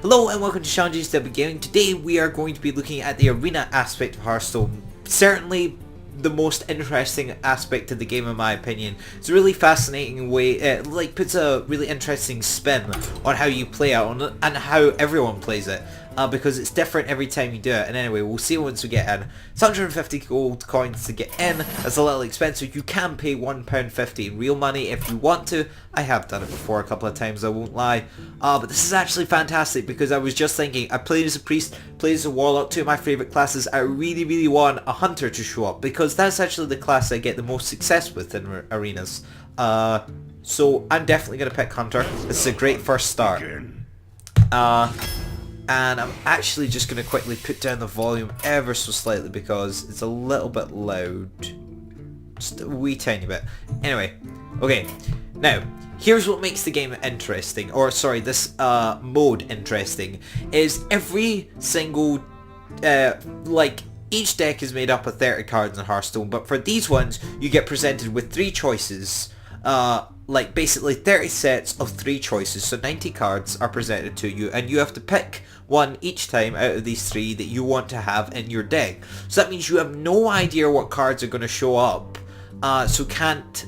Hello and welcome to Sean G's Double Gaming. Today we are going to be looking at the arena aspect of Hearthstone. Certainly the most interesting aspect of the game in my opinion. It's a really fascinating way, it puts a really interesting spin on how you play it and how everyone plays it. Because it's different every time you do it. And anyway, we'll see once we get in. It's 150 gold coins to get in. It's a little expensive. You can pay £1.50 in real money if you want to. I have done it before a couple of times, I won't lie. But this is actually fantastic because I was just thinking, I played as a priest, played as a warlock, two of my favourite classes. I really want a hunter to show up because that's actually the class I get the most success with in arenas. So I'm definitely going to pick hunter. This is a great first start. And I'm actually just going to quickly put down the volume ever so slightly because it's a little bit loud. Just a wee tiny bit. Anyway, okay. Now, here's what makes the game interesting, or sorry, this mode interesting, is every single, each deck is made up of 30 cards in Hearthstone, but for these ones, you get presented with 3 choices. Basically 30 sets of 3 choices, so 90 cards are presented to you and you have to pick one each time out of these 3 that you want to have in your deck. So that means you have no idea what cards are going to show up, so can't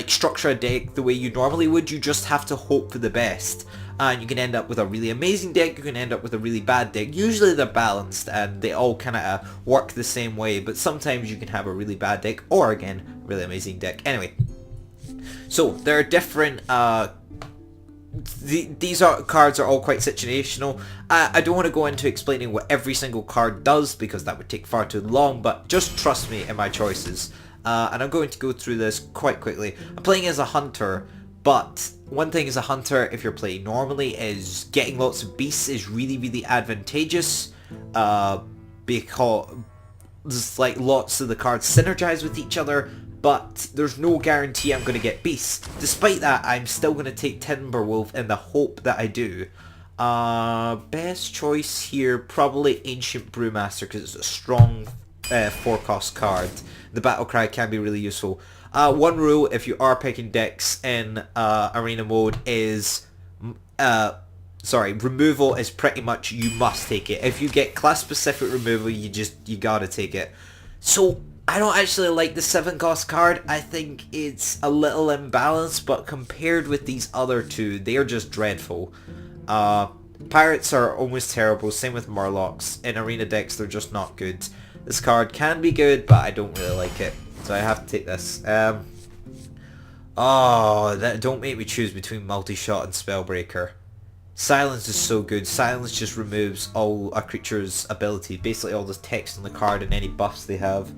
structure a deck the way you normally would. You just have to hope for the best. And you can end up with a really amazing deck, you can end up with a really bad deck. Usually they're balanced and they all kind of work the same way, but sometimes you can have a really bad deck or, again, a really amazing deck. Anyway. So there are different, these cards are all quite situational. I don't want to go into explaining what every single card does because that would take far too long, but just trust me in my choices. And I'm going to go through this quite quickly. I'm playing as a hunter, but one thing as a hunter, if you're playing normally, is getting lots of beasts is really advantageous, because lots of the cards synergize with each other. But there's no guarantee I'm going to get beasts. Despite that, I'm still going to take Timberwolf in the hope that I do. Best choice here, probably Ancient Brewmaster, because it's a strong 4-cost card. The battle cry can be really useful. One rule, if you are picking decks in arena mode, is... removal is pretty much, you must take it. If you get class-specific removal, you gotta take it. So... I don't actually like the 7-cost card. I think it's a little imbalanced, but compared with these other 2, they are just dreadful. Pirates are almost terrible, same with Murlocs. In arena decks, they're just not good. This card can be good, but I don't really like it. So I have to take this. Don't make me choose between Multi-Shot and Spellbreaker. Silence is so good. Silence just removes all a creature's ability, basically all the text on the card and any buffs they have.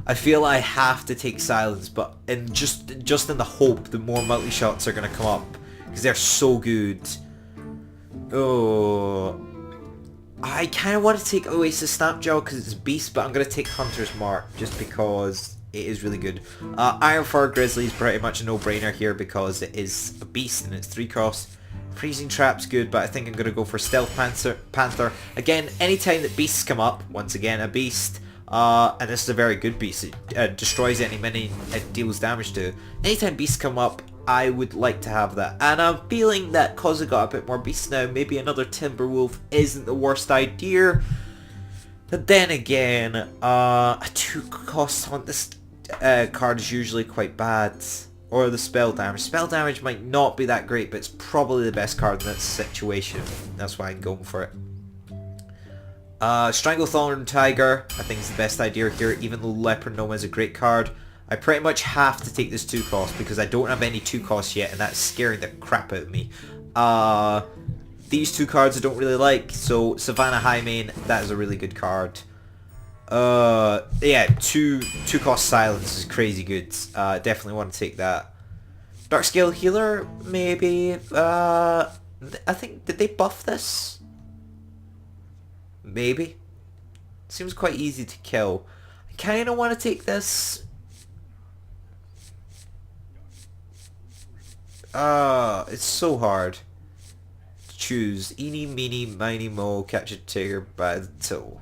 I feel I have to take Silence, but just in the hope that more multi-shots are going to come up, because they're so good. Oh, I kind of want to take Oasis Snapjaw because it's Beast, but I'm going to take Hunter's Mark just because it is really good. Ironfur Grizzly is pretty much a no-brainer here because it is a Beast and it's 3-cost. Freezing Trap's good, but I think I'm going to go for Stealth Panther. Again, anytime that beasts come up, once again, a beast, and this is a very good beast, it destroys any minion it deals damage to. Anytime beasts come up, I would like to have that. And I'm feeling that because I got a bit more beasts now, maybe another Timberwolf isn't the worst idea. But then again, a 2-cost on this card is usually quite bad. Or the spell damage. Spell damage might not be that great, but it's probably the best card in this situation. That's why I'm going for it. Stranglethorn Tiger, I think is the best idea here, even though Leopard Gnome is a great card. I pretty much have to take this 2-cost because I don't have any 2-costs yet, and that's scaring the crap out of me. These 2 cards I don't really like, so Savannah Highmane, that is a really good card. Yeah, 2-cost Silence is crazy good. Definitely want to take that. Darkscale Healer, maybe. I think, did they buff this? Maybe. Seems quite easy to kill. I kind of want to take this. It's so hard to choose. Eeny, meeny, miny, mo, catch a tiger by the toe.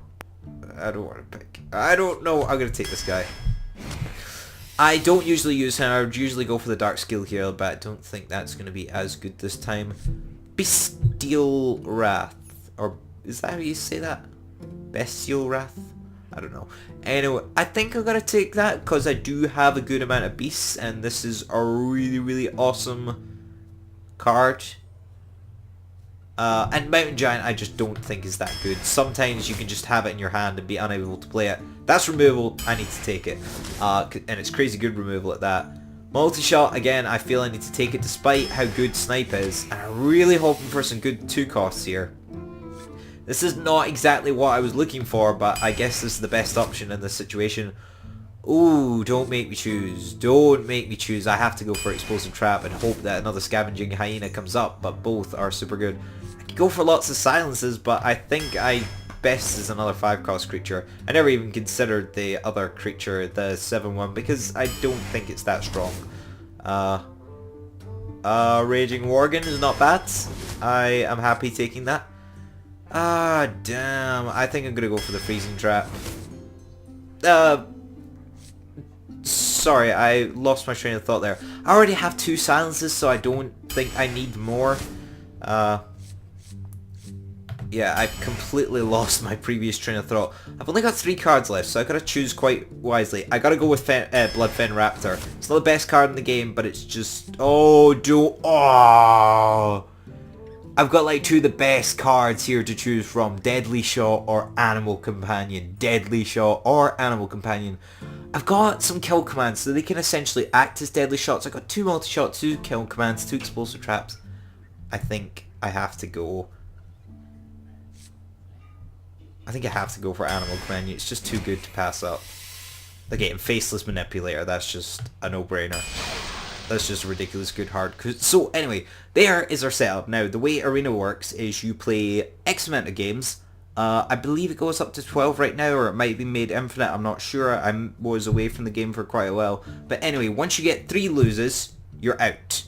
I don't want to pick. I don't know. I'm going to take this guy. I don't usually use him. I would usually go for the Darkscale here, but I don't think that's going to be as good this time. Bestial Wrath. Or is that how you say that? Bestial Wrath? I don't know. Anyway, I think I'm going to take that because I do have a good amount of beasts and this is a really, really awesome card. And Mountain Giant I just don't think is that good. Sometimes you can just have it in your hand and be unable to play it. That's removal, I need to take it. And it's crazy good removal at that. Multi-shot, again, I feel I need to take it despite how good Snipe is. And I'm really hoping for some good 2 costs here. This is not exactly what I was looking for, but I guess this is the best option in this situation. Ooh, don't make me choose. Don't make me choose. I have to go for Explosive Trap and hope that another Scavenging Hyena comes up, but both are super good. I could go for lots of silences, but I think best is another 5-cost creature. I never even considered the other creature, the 7-1, because I don't think it's that strong. Raging Worgen is not bad. I am happy taking that. Ah, damn. I think I'm gonna go for the Freezing Trap. Sorry, I lost my train of thought there. I already have 2 silences, so I don't think I need more. Yeah, I completely lost my previous train of thought. I've only got 3 cards left, so I gotta choose quite wisely. I gotta go with Bloodfen Raptor. It's not the best card in the game, but it's just... Oh, I've got like 2 of the best cards here to choose from. Deadly Shot or Animal Companion. Deadly Shot or Animal Companion. I've got some kill commands, so they can essentially act as deadly shots. I've got 2 multi-shots, 2 kill commands, 2 explosive traps. I think I have to go... I think I have to go for Animal Companion. It's just too good to pass up. Again, Faceless Manipulator, that's just a no-brainer. That's just a ridiculous good hard. So anyway, there is our setup. Now, the way Arena works is you play X amount of games. I believe it goes up to 12 right now, or it might be made infinite, I'm not sure. I was away from the game for quite a while. But anyway, once you get 3 loses, you're out.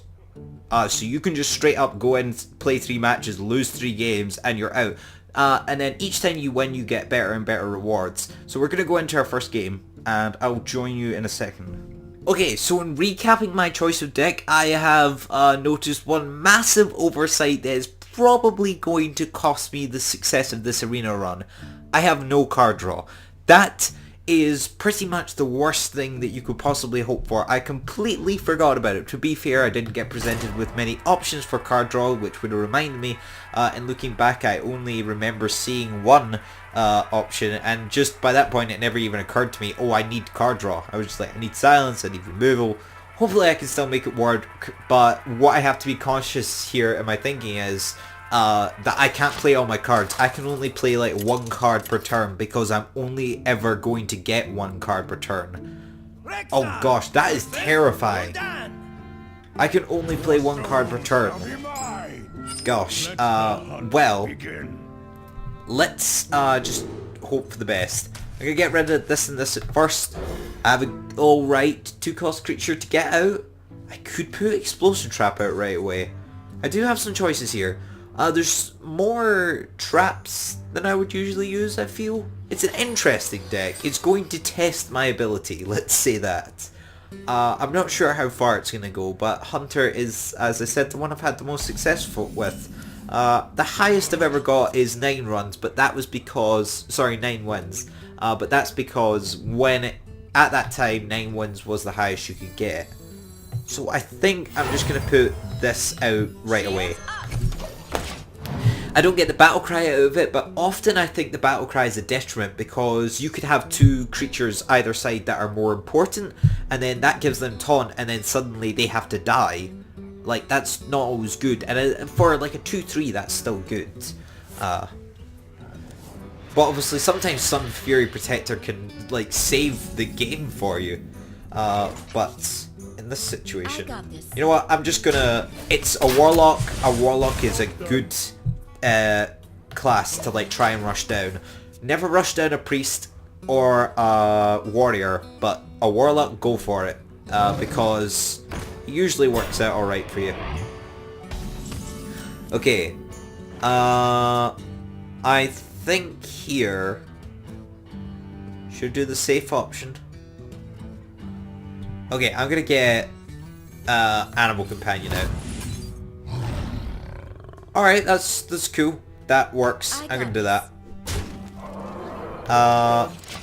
So you can just straight up go in, play 3 matches, lose 3 games, and you're out. And then each time you win, you get better and better rewards. So we're going to go into our first game, and I'll join you in a second. Okay, so in recapping my choice of deck, I have noticed one massive oversight that is probably going to cost me the success of this arena run. I have no card draw. That is pretty much the worst thing that you could possibly hope for. I completely forgot about it. To be fair, I didn't get presented with many options for card draw, which would remind me, and looking back, I only remember seeing one option, and just by that point it never even occurred to me, oh, I need card draw. I was just like, I need silence, I need removal. Hopefully I can still make it work, but what I have to be conscious here in my thinking is that I can't play all my cards. I can only play like 1 card per turn because I'm only ever going to get 1 card per turn. Oh gosh, that is terrifying. I can only play 1 card per turn. Gosh, well, let's just hope for the best. I'm gonna get rid of this and this at first. I have an alright 2-cost creature to get out. I could put Explosive Trap out right away. I do have some choices here. There's more traps than I would usually use, I feel. It's an interesting deck. It's going to test my ability, let's say that. I'm not sure how far it's going to go, but Hunter is, as I said, the one I've had the most success with. The highest I've ever got is 9 runs, but that was because... Sorry, 9 wins. But that's because at that time, 9 wins was the highest you could get. So I think I'm just going to put this out right away. I don't get the battle cry out of it, but often I think the battle cry is a detriment because you could have 2 creatures either side that are more important, and then that gives them taunt, and then suddenly they have to die. Like, that's not always good, and for like a 2-3 that's still good. But obviously sometimes Sun Fury Protector can like save the game for you. But in this situation, you know what, I'm just gonna... It's a Warlock. A Warlock is a good class to like try and rush down. Never rush down a priest or a warrior, but a warlock, go for it, because it usually works out alright for you. Okay, I think here should do the safe option. Okay, I'm gonna get Animal Companion out. Alright, that's cool. That works. I'm gonna do that.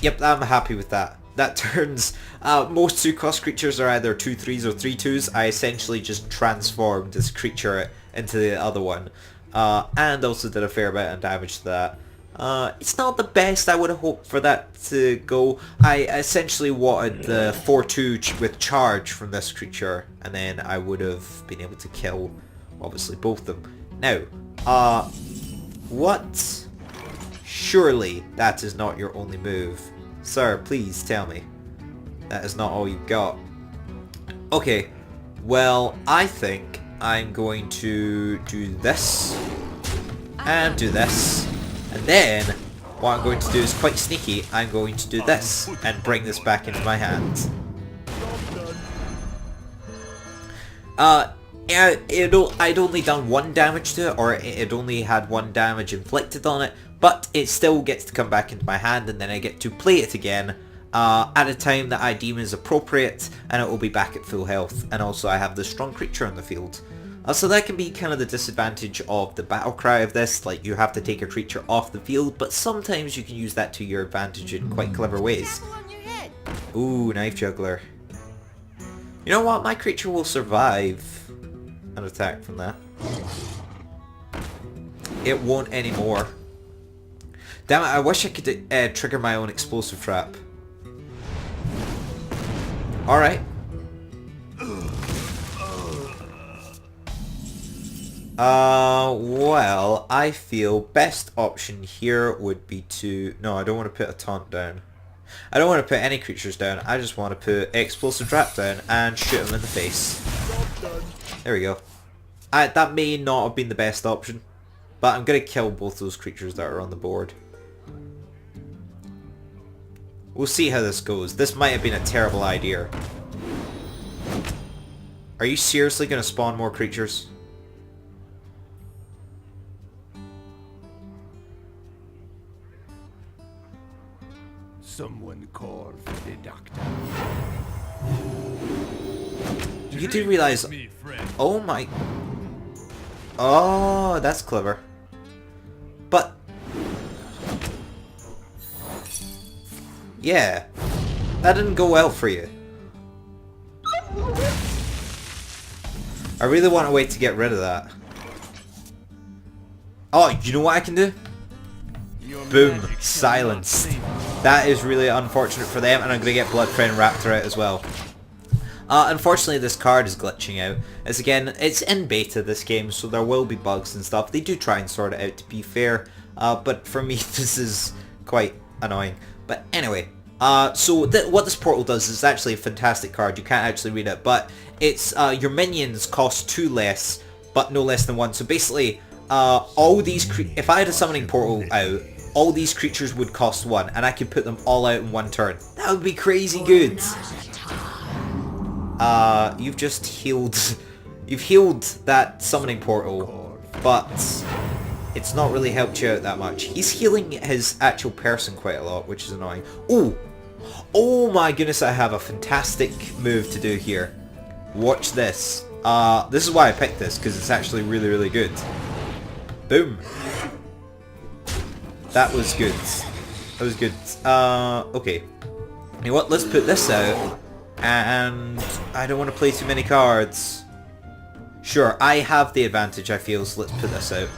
Yep, I'm happy with that. That turns... most 2-cost creatures are either 2/3s or 3/2s. I essentially just transformed this creature into the other one. And also did a fair bit of damage to that. It's not the best I would have hoped for that to go. I essentially wanted the 4/2 with charge from this creature, and then I would have been able to kill, obviously, both of them. Now, what? Surely that is not your only move. Sir, please tell me. That is not all you've got. Okay, well, I think I'm going to do this, and do this, and then what I'm going to do is quite sneaky. I'm going to do this, and bring this back into my hand. I'd only done 1 damage to it, or it only had 1 damage inflicted on it, but it still gets to come back into my hand, and then I get to play it again at a time that I deem is appropriate, and it will be back at full health. And also I have the strong creature on the field. So that can be kind of the disadvantage of the battle cry of this, like you have to take a creature off the field, but sometimes you can use that to your advantage in quite clever ways. Ooh, knife juggler. You know what, my creature will survive an attack from that. It won't anymore. Damn it, I wish I could trigger my own explosive trap. Alright. Well, I feel best option here would be to... No, I don't want to put a taunt down. I don't want to put any creatures down. I just want to put explosive trap down and shoot them in the face. There we go. That may not have been the best option, but I'm going to kill both those creatures that are on the board. We'll see how this goes. This might have been a terrible idea. Are you seriously going to spawn more creatures? Someone call for the doctor. You do realize... Oh my... Oh, that's clever. But... Yeah. That didn't go well for you. I really want a way to get rid of that. Oh, you know what I can do? Boom. Silenced. That is really unfortunate for them, and I'm going to get Bloodfriend Raptor out as well. Unfortunately, this card is glitching out. As again, it's in beta, this game, so there will be bugs and stuff. They do try and sort it out, to be fair. But for me, this is quite annoying. But anyway, so what this portal does is actually a fantastic card. You can't actually read it, but it's your minions cost 2 less, but no less than 1. So basically, all these if I had a summoning portal out, all these creatures would cost 1, and I could put them all out in 1 turn. That would be crazy good. You've just healed... You've healed that summoning portal, but it's not really helped you out that much. He's healing his actual person quite a lot, which is annoying. Ooh! Oh my goodness, I have a fantastic move to do here. Watch this. This is why I picked this, because it's actually really, really good. Boom. That was good. That was good. Okay. You know what? Let's put this out. And I don't want to play too many cards. Sure, I have the advantage, I feel, so let's put this out.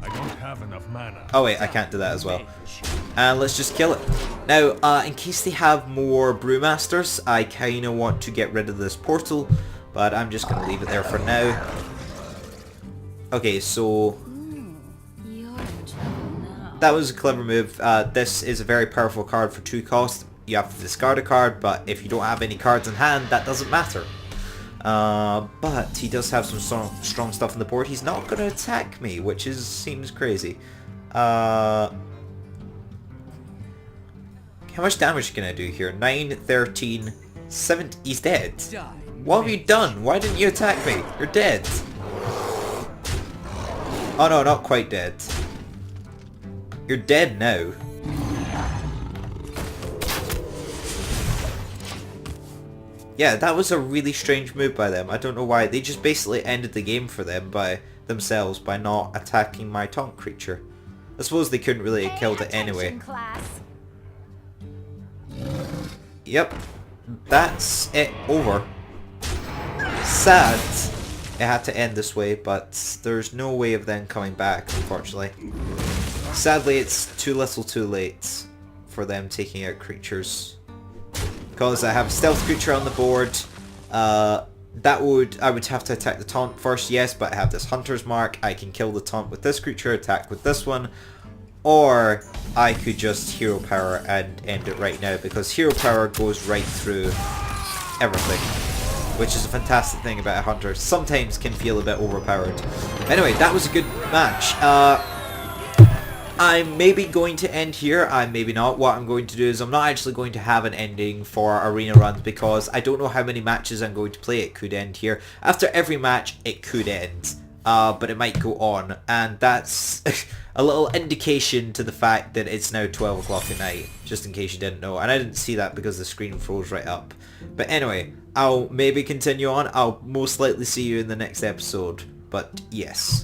I don't have enough mana. Oh wait, I can't do that as well. And let's just kill it. Now, in case they have more Brewmasters, I kind of want to get rid of this portal, but I'm just going to leave it there for now. Okay, so... That was a clever move. This is a very powerful card for 2 cost. You have to discard a card, but if you don't have any cards in hand, that doesn't matter. But he does have some strong stuff on the board. He's not going to attack me, which seems crazy. How much damage can I do here? 9, 13, 17... He's dead. What have you done? Why didn't you attack me? You're dead. Oh no, not quite dead. You're dead now. Yeah, that was a really strange move by them. I don't know why. They just basically ended the game for them by themselves by not attacking my taunt creature. I suppose they couldn't really have killed it anyway. Class. Yep, that's it over. Sad it had to end this way, but there's no way of them coming back, unfortunately. Sadly, it's too little too late for them taking out creatures. Because I have a stealth creature on the board, I would have to attack the taunt first, yes, but I have this hunter's mark. I can kill the taunt with this creature, attack with this one, or I could just hero power and end it right now, because hero power goes right through everything, which is a fantastic thing about a hunter. Sometimes can feel a bit overpowered. Anyway, that was a good match. I'm maybe going to end here, I'm maybe not. What I'm going to do is I'm not actually going to have an ending for arena runs because I don't know how many matches I'm going to play. It could end here. After every match, it could end. But it might go on. And that's a little indication to the fact that it's now 12 o'clock at night, just in case you didn't know. And I didn't see that because the screen froze right up. But anyway, I'll maybe continue on. I'll most likely see you in the next episode. But yes.